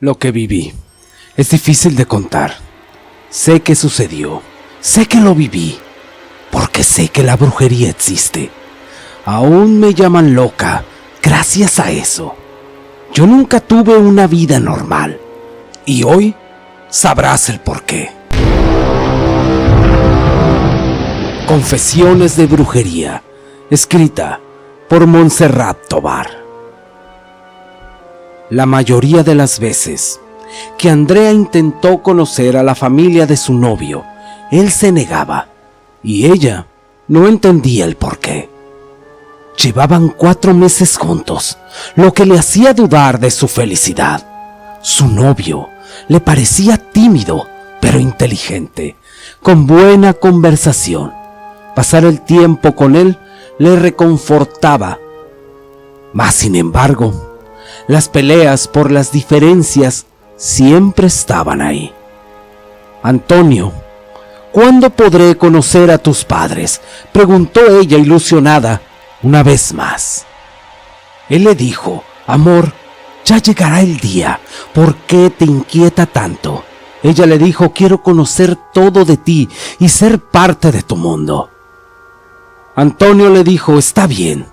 Lo que viví es difícil de contar. Sé que sucedió, sé que lo viví, porque sé que la brujería existe. Aún me llaman loca gracias a eso. Yo nunca tuve una vida normal y hoy sabrás el porqué. Confesiones de brujería, escrita por Montserrat Tobar. La mayoría de las veces que Andrea intentó conocer a la familia de su novio, él se negaba y ella no entendía el porqué. Llevaban 4 meses juntos, lo que le hacía dudar de su felicidad. Su novio le parecía tímido, pero inteligente, con buena conversación. Pasar el tiempo con él le reconfortaba. Mas, sin embargo, las peleas por las diferencias siempre estaban ahí. Antonio, ¿cuándo podré conocer a tus padres?, preguntó ella ilusionada una vez más. Él le dijo: amor, ya llegará el día. ¿Por qué te inquieta tanto? Ella le dijo: quiero conocer todo de ti y ser parte de tu mundo. Antonio le dijo: está bien,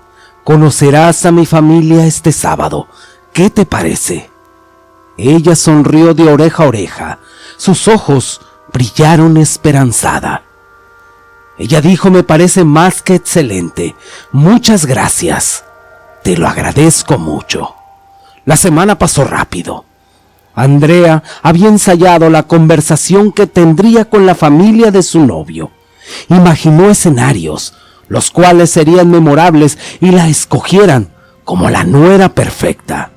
conocerás a mi familia este sábado. ¿Qué te parece? Ella sonrió de oreja a oreja. Sus ojos brillaron esperanzada. Ella dijo: me parece más que excelente. Muchas gracias. Te lo agradezco mucho. La semana pasó rápido. Andrea había ensayado la conversación que tendría con la familia de su novio. Imaginó escenarios, los cuales serían memorables y la escogieran como la nuera perfecta.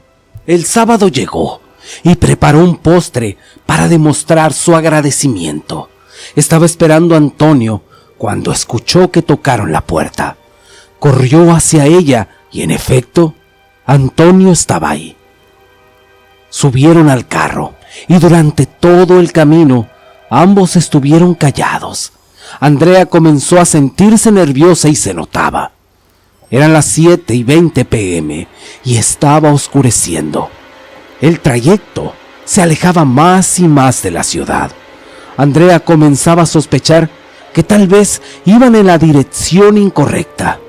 El sábado llegó y preparó un postre para demostrar su agradecimiento. Estaba esperando a Antonio cuando escuchó que tocaron la puerta. Corrió hacia ella y, en efecto, Antonio estaba ahí. Subieron al carro y durante todo el camino ambos estuvieron callados. Andrea comenzó a sentirse nerviosa y se notaba. Eran las 7:20 p.m. y estaba oscureciendo. El trayecto se alejaba más y más de la ciudad. Andrea comenzaba a sospechar que tal vez iban en la dirección incorrecta.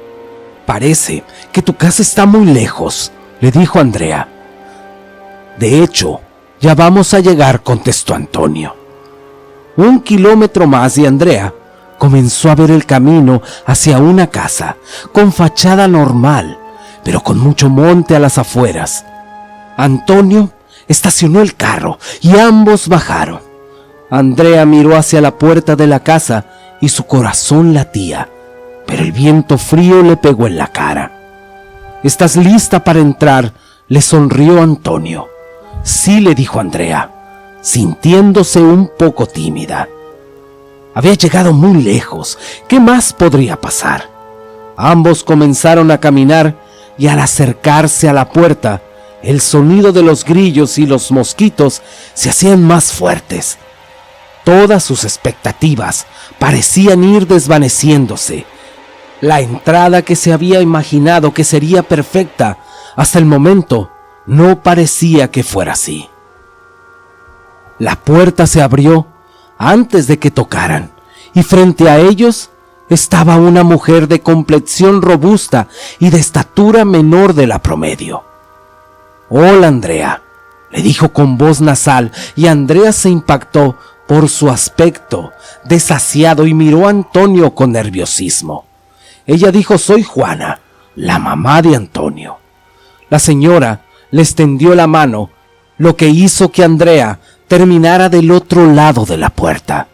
Parece que tu casa está muy lejos, le dijo Andrea. De hecho, ya vamos a llegar, contestó Antonio. 1 kilómetro más y Andrea comenzó a ver el camino hacia una casa con fachada normal, pero con mucho monte a las afueras. Antonio estacionó el carro y ambos bajaron. Andrea miró hacia la puerta de la casa y su corazón latía, pero el viento frío le pegó en la cara. ¿Estás lista para entrar?, le sonrió Antonio. Sí, le dijo Andrea, sintiéndose un poco tímida. Había llegado muy lejos. ¿Qué más podría pasar? Ambos comenzaron a caminar y al acercarse a la puerta, el sonido de los grillos y los mosquitos se hacían más fuertes. Todas sus expectativas parecían ir desvaneciéndose. La entrada que se había imaginado que sería perfecta hasta el momento no parecía que fuera así. La puerta se abrió antes de que tocaran, y frente a ellos estaba una mujer de complexión robusta y de estatura menor de la promedio. Hola, Andrea, le dijo con voz nasal, y Andrea se impactó por su aspecto desasiado y miró a Antonio con nerviosismo. Ella dijo: soy Juana, la mamá de Antonio. La señora le extendió la mano, lo que hizo que Andrea terminara del otro lado de la puerta.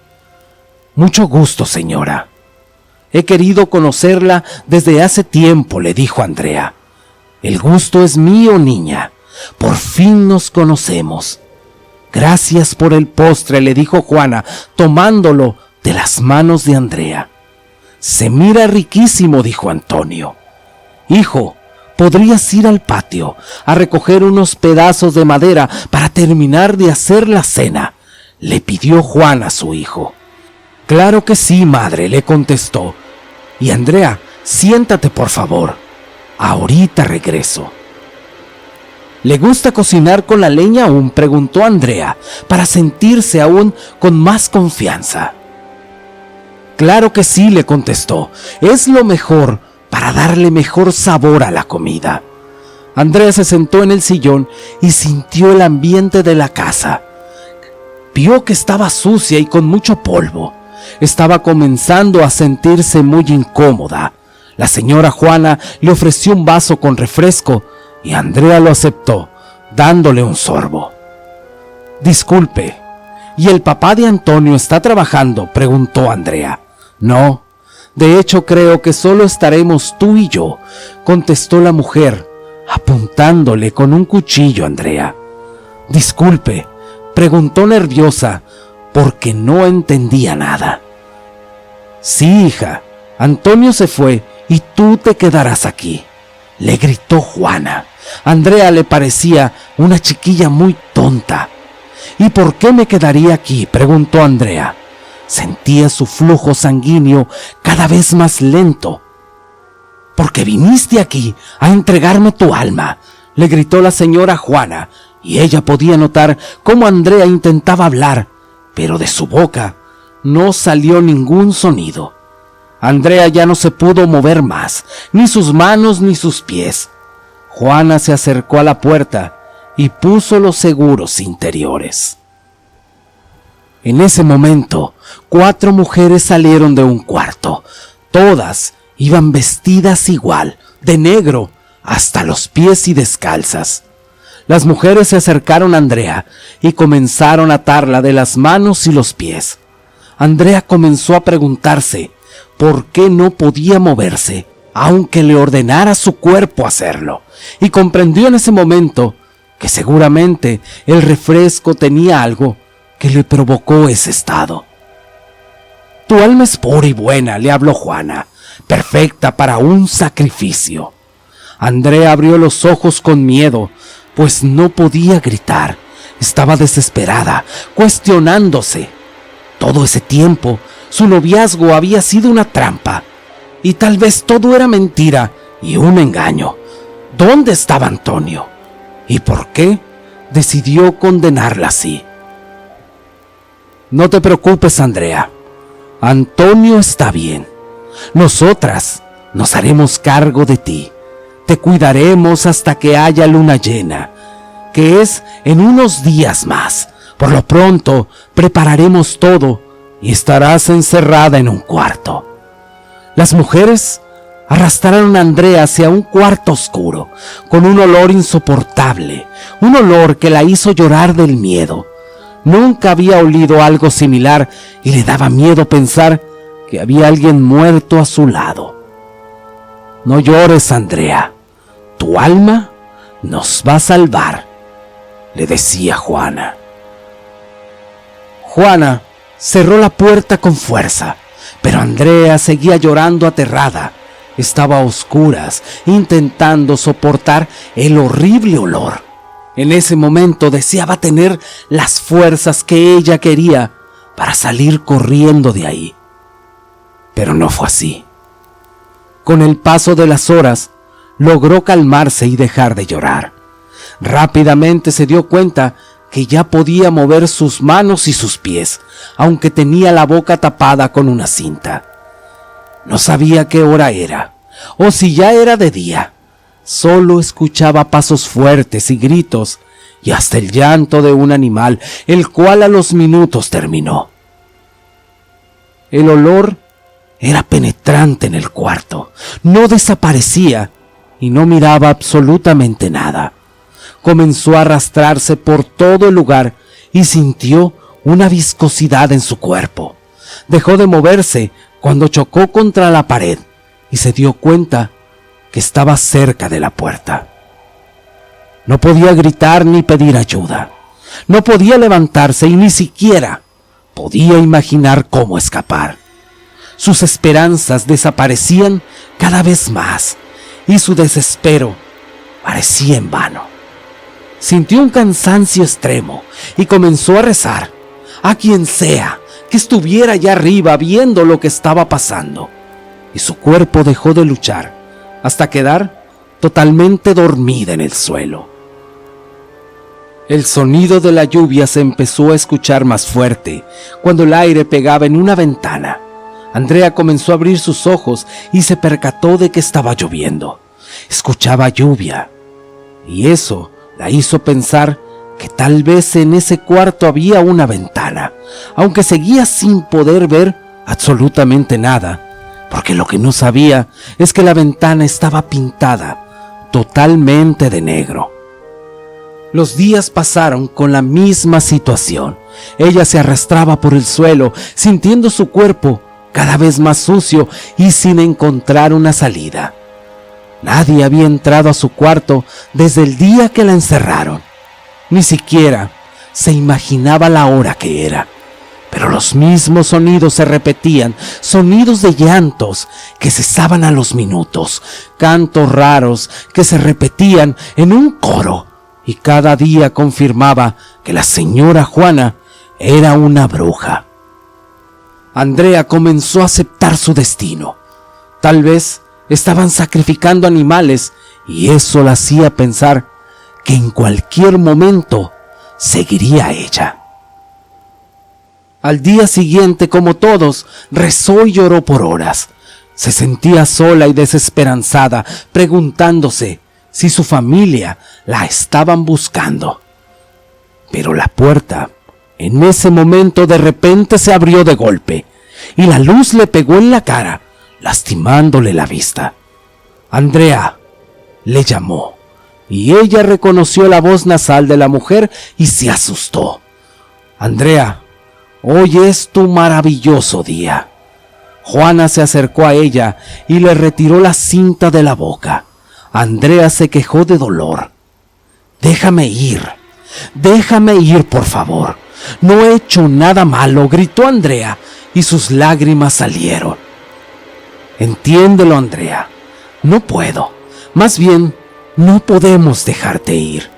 Mucho gusto, señora. He querido conocerla desde hace tiempo, le dijo Andrea. El gusto es mío, niña. Por fin nos conocemos. Gracias por el postre, le dijo Juana, tomándolo de las manos de Andrea. Se mira riquísimo, dijo Antonio. Hijo, podrías ir al patio a recoger unos pedazos de madera para terminar de hacer la cena, le pidió Juana a su hijo. Claro que sí, madre, le contestó. Y Andrea, siéntate por favor. Ahorita regreso. ¿Le gusta cocinar con la leña aún?, preguntó Andrea, para sentirse aún con más confianza. Claro que sí, le contestó. Es lo mejor para darle mejor sabor a la comida. Andrea se sentó en el sillón y sintió el ambiente de la casa. Vio que estaba sucia y con mucho polvo. Estaba comenzando a sentirse muy incómoda. La señora Juana le ofreció un vaso con refresco y Andrea lo aceptó, dándole un sorbo. Disculpe, ¿y el papá de Antonio está trabajando?, preguntó Andrea. No, de hecho creo que solo estaremos tú y yo, contestó la mujer, apuntándole con un cuchillo a Andrea. Disculpe, preguntó nerviosa, porque no entendía nada. Sí, hija, Antonio se fue y tú te quedarás aquí, le gritó Juana. A Andrea le parecía una chiquilla muy tonta. ¿Y por qué me quedaría aquí?, preguntó Andrea. Sentía su flujo sanguíneo cada vez más lento. Porque viniste aquí a entregarme tu alma, le gritó la señora Juana, y ella podía notar cómo Andrea intentaba hablar, pero de su boca no salió ningún sonido. Andrea ya no se pudo mover más, ni sus manos ni sus pies. Juana se acercó a la puerta y puso los seguros interiores. En ese momento, 4 mujeres salieron de un cuarto. Todas iban vestidas igual, de negro, hasta los pies y descalzas. Las mujeres se acercaron a Andrea y comenzaron a atarla de las manos y los pies. Andrea comenzó a preguntarse por qué no podía moverse, aunque le ordenara su cuerpo hacerlo, y comprendió en ese momento que seguramente el refresco tenía algo que le provocó ese estado. Tu alma es pura y buena, le habló Juana, perfecta para un sacrificio. Andrea abrió los ojos con miedo, pues no podía gritar. Estaba desesperada, cuestionándose. Todo ese tiempo, su noviazgo había sido una trampa, y tal vez todo era mentira y un engaño. ¿Dónde estaba Antonio? ¿Y por qué decidió condenarla así? No te preocupes, Andrea. Antonio está bien. Nosotras nos haremos cargo de ti. Te cuidaremos hasta que haya luna llena, que es en unos días más. Por lo pronto, prepararemos todo y estarás encerrada en un cuarto. Las mujeres arrastraron a Andrea hacia un cuarto oscuro, con un olor insoportable, un olor que la hizo llorar del miedo. Nunca había olido algo similar y le daba miedo pensar que había alguien muerto a su lado. No llores, Andrea. Tu alma nos va a salvar, le decía Juana. Juana cerró la puerta con fuerza, pero Andrea seguía llorando aterrada. Estaba a oscuras, intentando soportar el horrible olor. En ese momento deseaba tener las fuerzas que ella quería para salir corriendo de ahí. Pero no fue así. Con el paso de las horas, logró calmarse y dejar de llorar. Rápidamente se dio cuenta que ya podía mover sus manos y sus pies, aunque tenía la boca tapada con una cinta. No sabía qué hora era, o si ya era de día. Solo escuchaba pasos fuertes y gritos, y hasta el llanto de un animal, el cual a los minutos terminó. El olor era penetrante en el cuarto, no desaparecía y no miraba absolutamente nada. Comenzó a arrastrarse por todo el lugar y sintió una viscosidad en su cuerpo. Dejó de moverse cuando chocó contra la pared y se dio cuenta que estaba cerca de la puerta. No podía gritar ni pedir ayuda. No podía levantarse y ni siquiera podía imaginar cómo escapar. Sus esperanzas desaparecían cada vez más y su desespero parecía en vano. Sintió un cansancio extremo y comenzó a rezar a quien sea que estuviera allá arriba viendo lo que estaba pasando. Y su cuerpo dejó de luchar hasta quedar totalmente dormida en el suelo. El sonido de la lluvia se empezó a escuchar más fuerte cuando el aire pegaba en una ventana. Andrea comenzó a abrir sus ojos y se percató de que estaba lloviendo. Escuchaba lluvia y eso la hizo pensar que tal vez en ese cuarto había una ventana, aunque seguía sin poder ver absolutamente nada, porque lo que no sabía es que la ventana estaba pintada totalmente de negro. Los días pasaron con la misma situación. Ella se arrastraba por el suelo, sintiendo su cuerpo cada vez más sucio y sin encontrar una salida. Nadie había entrado a su cuarto desde el día que la encerraron. Ni siquiera se imaginaba la hora que era. Pero los mismos sonidos se repetían, sonidos de llantos que cesaban a los minutos, cantos raros que se repetían en un coro, y cada día confirmaba que la señora Juana era una bruja. Andrea comenzó a aceptar su destino. Tal vez estaban sacrificando animales y eso la hacía pensar que en cualquier momento seguiría ella. Al día siguiente, como todos, rezó y lloró por horas. Se sentía sola y desesperanzada, preguntándose si su familia la estaban buscando. Pero la puerta, en ese momento, de repente se abrió de golpe y la luz le pegó en la cara, lastimándole la vista. Andrea le llamó y ella reconoció la voz nasal de la mujer y se asustó. Andrea, hoy es tu maravilloso día. Juana se acercó a ella y le retiró la cinta de la boca. Andrea se quejó de dolor. Déjame ir, por favor. No he hecho nada malo, gritó Andrea y sus lágrimas salieron. Entiéndelo, Andrea, no puedo. Más bien, no podemos dejarte ir.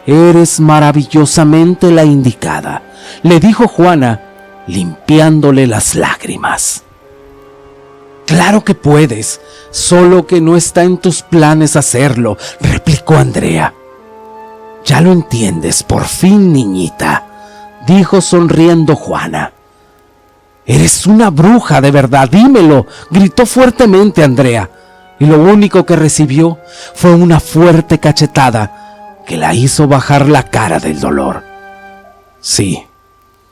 Eres maravillosamente la indicada, le dijo Juana, limpiándole las lágrimas. Claro que puedes, solo que no está en tus planes hacerlo, replicó Andrea. Ya lo entiendes, por fin, niñita, dijo sonriendo Juana. Eres una bruja, de verdad, dímelo, gritó fuertemente Andrea, y lo único que recibió fue una fuerte cachetada que la hizo bajar la cara del dolor. Sí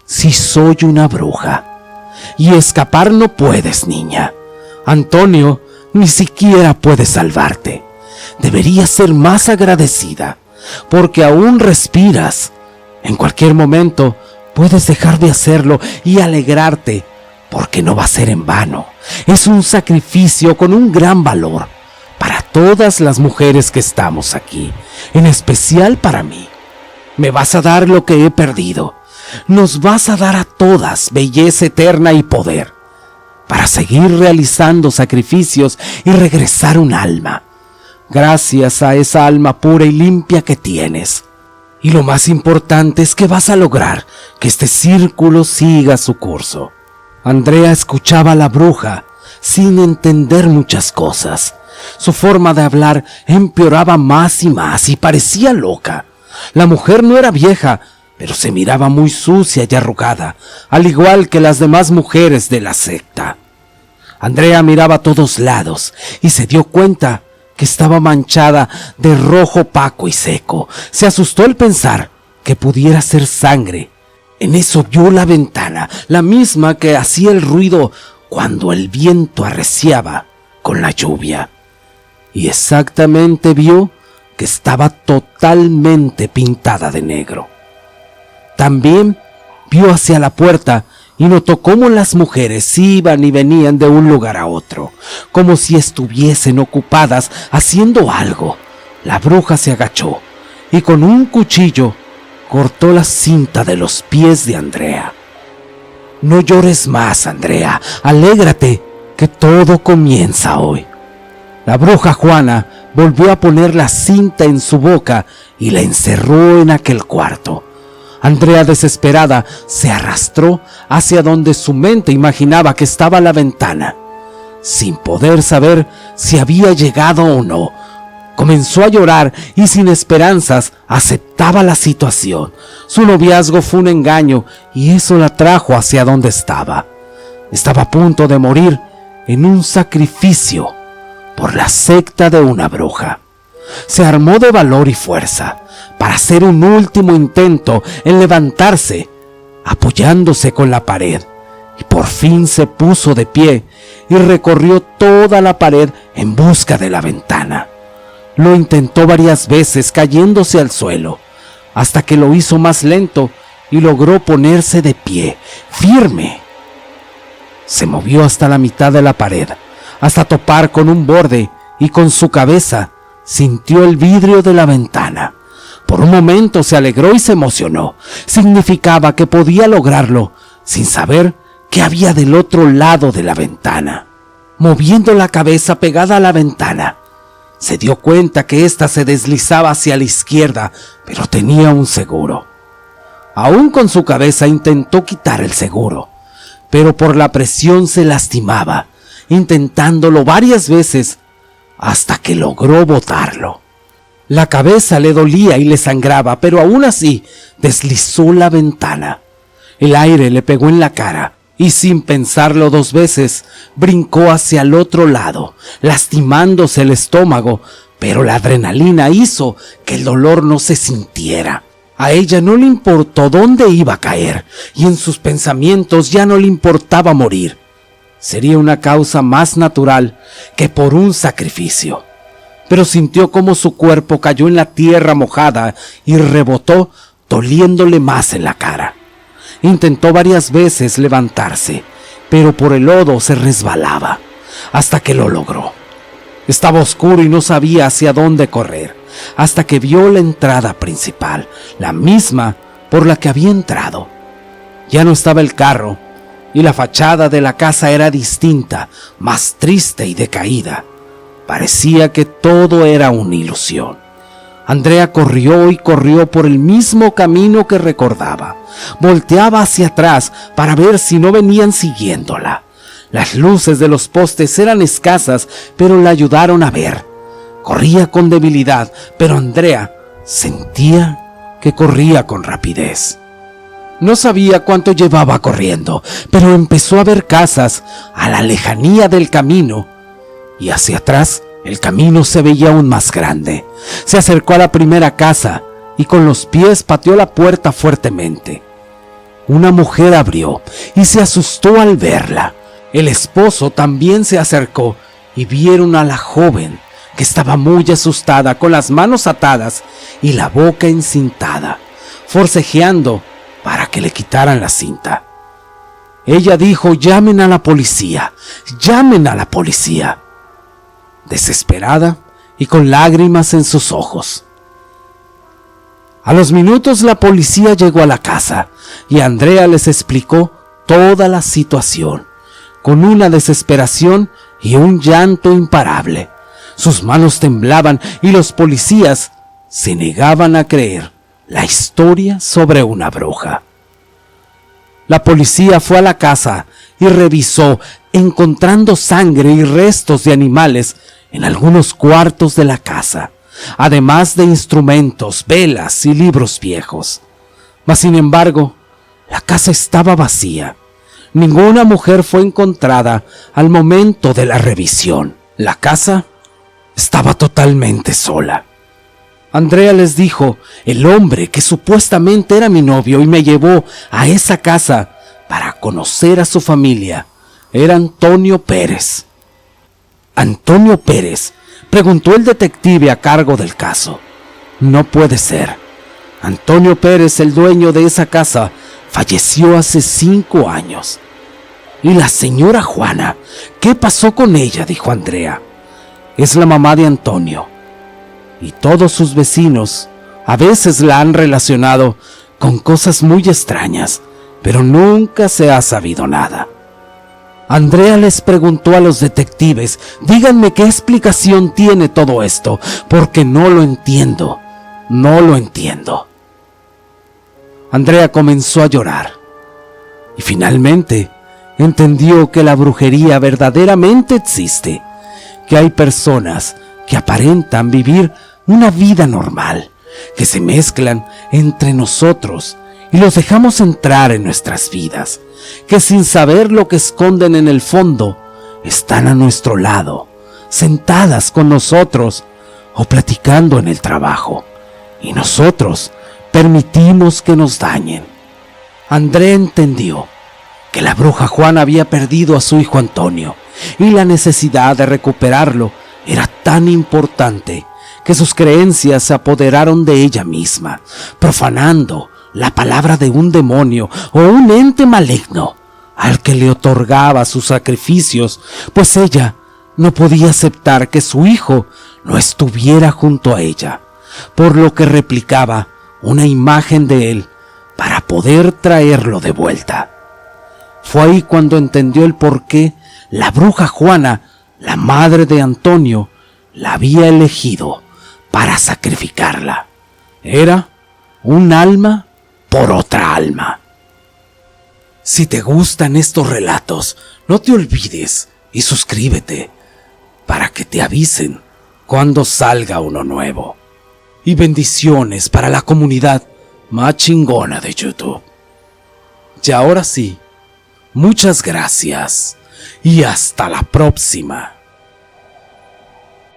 soy una bruja, y escapar no puedes, niña. Antonio ni siquiera puede salvarte. Deberías ser más agradecida, porque aún respiras. En cualquier momento puedes dejar de hacerlo y alegrarte, porque no va a ser en vano. Es un sacrificio con un gran valor para todas las mujeres que estamos aquí, en especial para mí. Me vas a dar lo que he perdido. Nos vas a dar a todas belleza eterna y poder, para seguir realizando sacrificios y regresar un alma, gracias a esa alma pura y limpia que tienes. Y lo más importante es que vas a lograr que este círculo siga su curso. Andrea escuchaba a la bruja sin entender muchas cosas. Su forma de hablar empeoraba más y parecía loca. La mujer no era vieja, pero se miraba muy sucia y arrugada, al igual que las demás mujeres de la secta. Andrea miraba a todos lados y se dio cuenta que estaba manchada de rojo opaco y seco. Se asustó al pensar que pudiera ser sangre. En eso vio la ventana, la misma que hacía el ruido cuando el viento arreciaba con la lluvia. Y exactamente vio que estaba totalmente pintada de negro. También vio hacia la puerta y notó cómo las mujeres iban y venían de un lugar a otro, como si estuviesen ocupadas haciendo algo. La bruja se agachó y con un cuchillo cortó la cinta de los pies de Andrea. No llores más, Andrea, alégrate, que todo comienza hoy. La bruja Juana volvió a poner la cinta en su boca y la encerró en aquel cuarto. Andrea, desesperada, se arrastró hacia donde su mente imaginaba que estaba la ventana, sin poder saber si había llegado o no, Comenzó a llorar y sin esperanzas aceptaba la situación. Su noviazgo fue un engaño y eso la trajo hacia donde estaba. Estaba a punto de morir en un sacrificio por la secta de una bruja. Se armó de valor y fuerza para hacer un último intento en levantarse, apoyándose con la pared, y por fin se puso de pie y recorrió toda la pared en busca de la ventana. Lo intentó varias veces cayéndose al suelo, hasta que lo hizo más lento y logró ponerse de pie, firme. Se movió hasta la mitad de la pared, hasta topar con un borde, y con su cabeza sintió el vidrio de la ventana. Por un momento se alegró y se emocionó. Significaba que podía lograrlo, sin saber qué había del otro lado de la ventana. Moviendo la cabeza pegada a la ventana, se dio cuenta que ésta se deslizaba hacia la izquierda, pero tenía un seguro. Aún con su cabeza intentó quitar el seguro, pero por la presión se lastimaba, intentándolo varias veces hasta que logró botarlo. La cabeza le dolía y le sangraba, pero aún así deslizó la ventana. El aire le pegó en la cara y sin pensarlo dos veces brincó hacia el otro lado, lastimándose el estómago, pero la adrenalina hizo que el dolor no se sintiera. A ella no le importó dónde iba a caer y en sus pensamientos ya no le importaba morir. Sería una causa más natural que por un sacrificio. Pero sintió como su cuerpo cayó en la tierra mojada y rebotó, doliéndole más en la cara. Intentó varias veces levantarse, pero por el lodo se resbalaba, hasta que lo logró. Estaba oscuro y no sabía hacia dónde correr, hasta que vio la entrada principal, la misma por la que había entrado. Ya no estaba el carro, y la fachada de la casa era distinta, más triste y decaída. Parecía que todo era una ilusión. Andrea corrió y corrió por el mismo camino que recordaba. Volteaba hacia atrás para ver si no venían siguiéndola. Las luces de los postes eran escasas, pero la ayudaron a ver. Corría con debilidad, pero Andrea sentía que corría con rapidez. No sabía cuánto llevaba corriendo, pero empezó a ver casas a la lejanía del camino, y hacia atrás el camino se veía aún más grande. Se acercó a la primera casa y con los pies pateó la puerta fuertemente. Una mujer abrió y se asustó al verla. El esposo también se acercó y vieron a la joven, que estaba muy asustada, con las manos atadas y la boca encintada, forcejeando para que le quitaran la cinta. Ella dijo: «Llamen a la policía, llamen a la policía», desesperada y con lágrimas en sus ojos. A los minutos la policía llegó a la casa y Andrea les explicó toda la situación, con una desesperación y un llanto imparable. Sus manos temblaban y los policías se negaban a creer la historia sobre una bruja. La policía fue a la casa y revisó, encontrando sangre y restos de animales en algunos cuartos de la casa, además de instrumentos, velas y libros viejos. Mas sin embargo, la casa estaba vacía. Ninguna mujer fue encontrada al momento de la revisión. La casa estaba totalmente sola. Andrea les dijo: «El hombre que supuestamente era mi novio y me llevó a esa casa para conocer a su familia era Antonio Pérez». «¿Antonio Pérez?», preguntó el detective a cargo del caso. «No puede ser. Antonio Pérez, el dueño de esa casa, falleció hace 5 años. ¿Y la señora Juana? ¿Qué pasó con ella?», dijo Andrea. «Es la mamá de Antonio. Y todos sus vecinos a veces la han relacionado con cosas muy extrañas, pero nunca se ha sabido nada». Andrea les preguntó a los detectives: «Díganme qué explicación tiene todo esto, porque no lo entiendo, no lo entiendo». Andrea comenzó a llorar y finalmente entendió que la brujería verdaderamente existe, que hay personas que aparentan vivir una vida normal, que se mezclan entre nosotros y los dejamos entrar en nuestras vidas, que sin saber lo que esconden en el fondo, están a nuestro lado, sentadas con nosotros o platicando en el trabajo, y nosotros permitimos que nos dañen. André entendió que la bruja Juana había perdido a su hijo Antonio, y la necesidad de recuperarlo era tan importante que sus creencias se apoderaron de ella misma, profanando la palabra de un demonio o un ente maligno al que le otorgaba sus sacrificios, pues ella no podía aceptar que su hijo no estuviera junto a ella, por lo que replicaba una imagen de él para poder traerlo de vuelta. Fue ahí cuando entendió el por qué la bruja Juana, la madre de Antonio, la había elegido para sacrificarla. Era un alma por otra alma. Si te gustan estos relatos, no te olvides y suscríbete para que te avisen cuando salga uno nuevo. Y bendiciones para la comunidad más chingona de YouTube. Y ahora sí, muchas gracias y hasta la próxima.